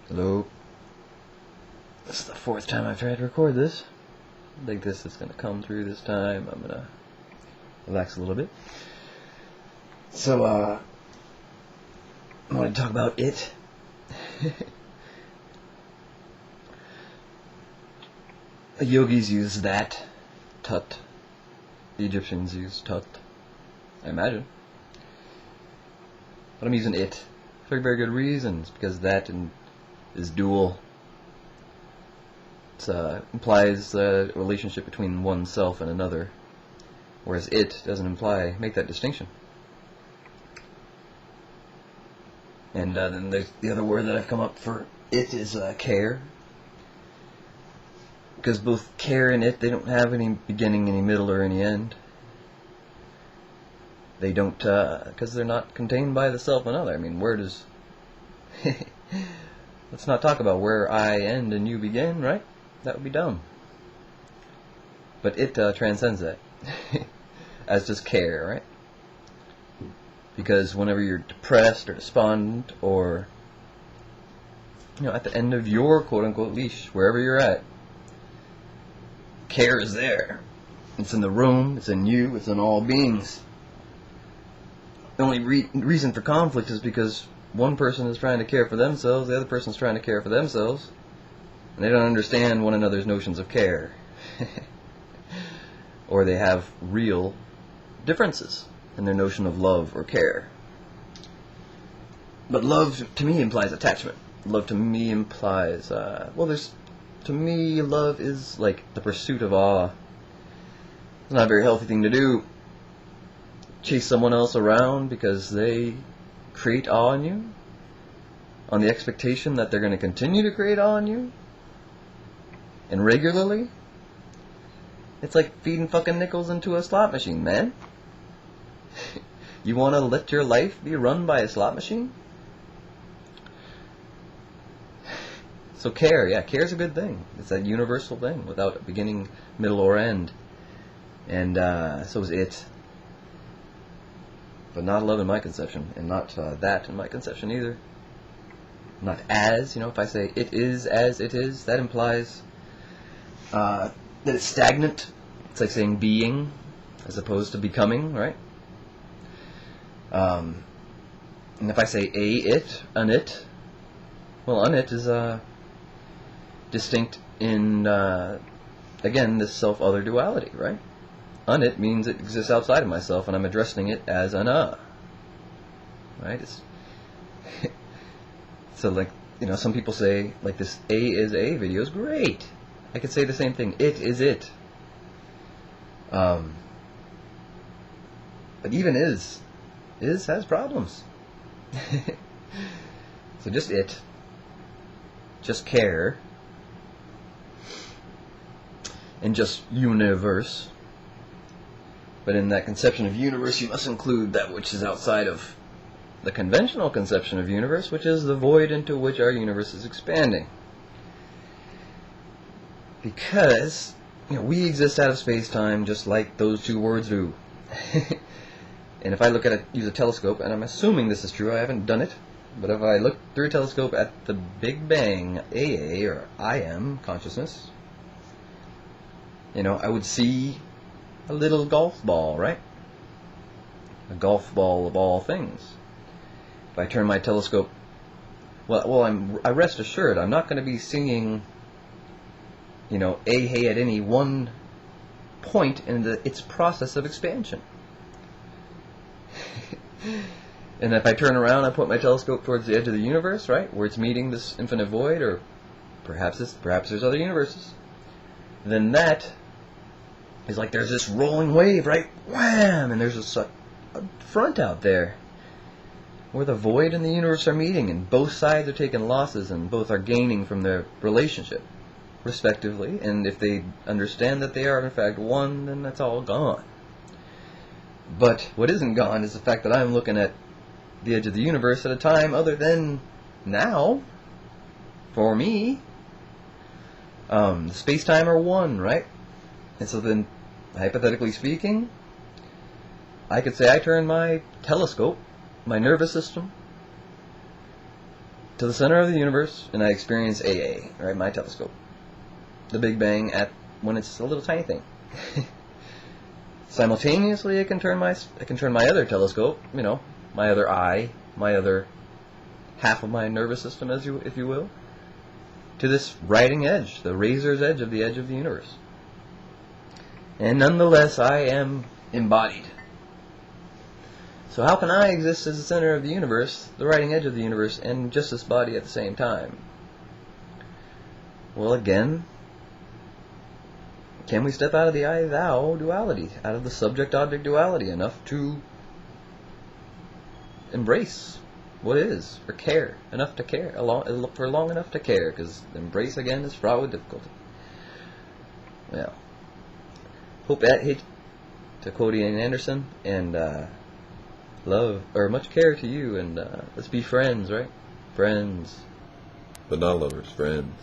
Hello. This is the fourth time I've tried to record this. I think this is going to come through this time. I'm going to relax a little bit. So, I want to talk about it. The yogis use that. Tut. The Egyptians use tut. I imagine. But I'm using it for very good reasons, because that is dual. It implies a relationship between oneself and another, whereas it doesn't make that distinction. And then there's the other word that I've come up for it is care. Because both care and it, they don't have any beginning, any middle, or any end. They don't, because they're not contained by the self and other. I mean, where does... Let's not talk about where I end and you begin, right? That would be dumb. But it transcends that. As does care, right? Because whenever you're depressed or despondent or, at the end of your quote-unquote leash, wherever you're at, care is there. It's in the room, it's in you, it's in all beings. The only reason for conflict is because one person is trying to care for themselves, the other person is trying to care for themselves, and they don't understand one another's notions of care. Or they have real differences in their notion of love or care. But love, to me, implies attachment. Love, to me, implies, to me, love is like the pursuit of awe. It's not a very healthy thing to do. Chase someone else around because they create awe in you, on the expectation that they're going to continue to create awe in you, and regularly. It's like feeding fucking nickels into a slot machine, man. You want to let your life be run by a slot machine? So care is a good thing. It's that universal thing without a beginning, middle, or end. And so is it. But not love in my conception, and not that in my conception either. Not as, if I say it is as it is, that implies that it's stagnant. It's like saying being as opposed to becoming, right? And if I say a it, an it, well, an it is distinct in, again, this self-other duality, right? Un it means it exists outside of myself, and I'm addressing it as an right? So, like, some people say, like, this A is A video is great. I could say the same thing. It is it. But even is has problems. So just it. Just care. And just universe. But in that conception of universe, you must include that which is outside of the conventional conception of universe, which is the void into which our universe is expanding. Because, we exist out of space-time just like those two words do. And if I use a telescope, and I'm assuming this is true, I haven't done it, but if I look through a telescope at the Big Bang, AA, or I am, consciousness, I would see a little golf ball, right? A golf ball of all things. If I turn my telescope, I rest assured I'm not going to be seeing, hey at any one point in its process of expansion. And if I turn around, I put my telescope towards the edge of the universe, right, where it's meeting this infinite void, or perhaps there's other universes. Then that is like there's this rolling wave, right? Wham! And there's a front out there where the void and the universe are meeting, and both sides are taking losses, and both are gaining from their relationship, respectively. And if they understand that they are in fact one, then that's all gone. But what isn't gone is the fact that I'm looking at the edge of the universe at a time other than now. For me, space-time are one, right? And so then, hypothetically speaking, I could say I turn my telescope, my nervous system, to the center of the universe, and I experience AA, right? My telescope, the Big Bang when it's a little tiny thing. Simultaneously, I can turn my other telescope, my other eye, my other half of my nervous system, if you will, to this writing edge, the razor's edge of the universe. And nonetheless, I am embodied. So how can I exist as the center of the universe, the writing edge of the universe, and just this body at the same time? Well, again, can we step out of the I-thou duality, out of the subject-object duality, enough to embrace what is, or care, enough to care, for long enough to care, because embrace, again, is fraught with difficulty. Well, hope that hit, to quote Ian Anderson, and love, or much care to you, and let's be friends, right? Friends. But not lovers, friends.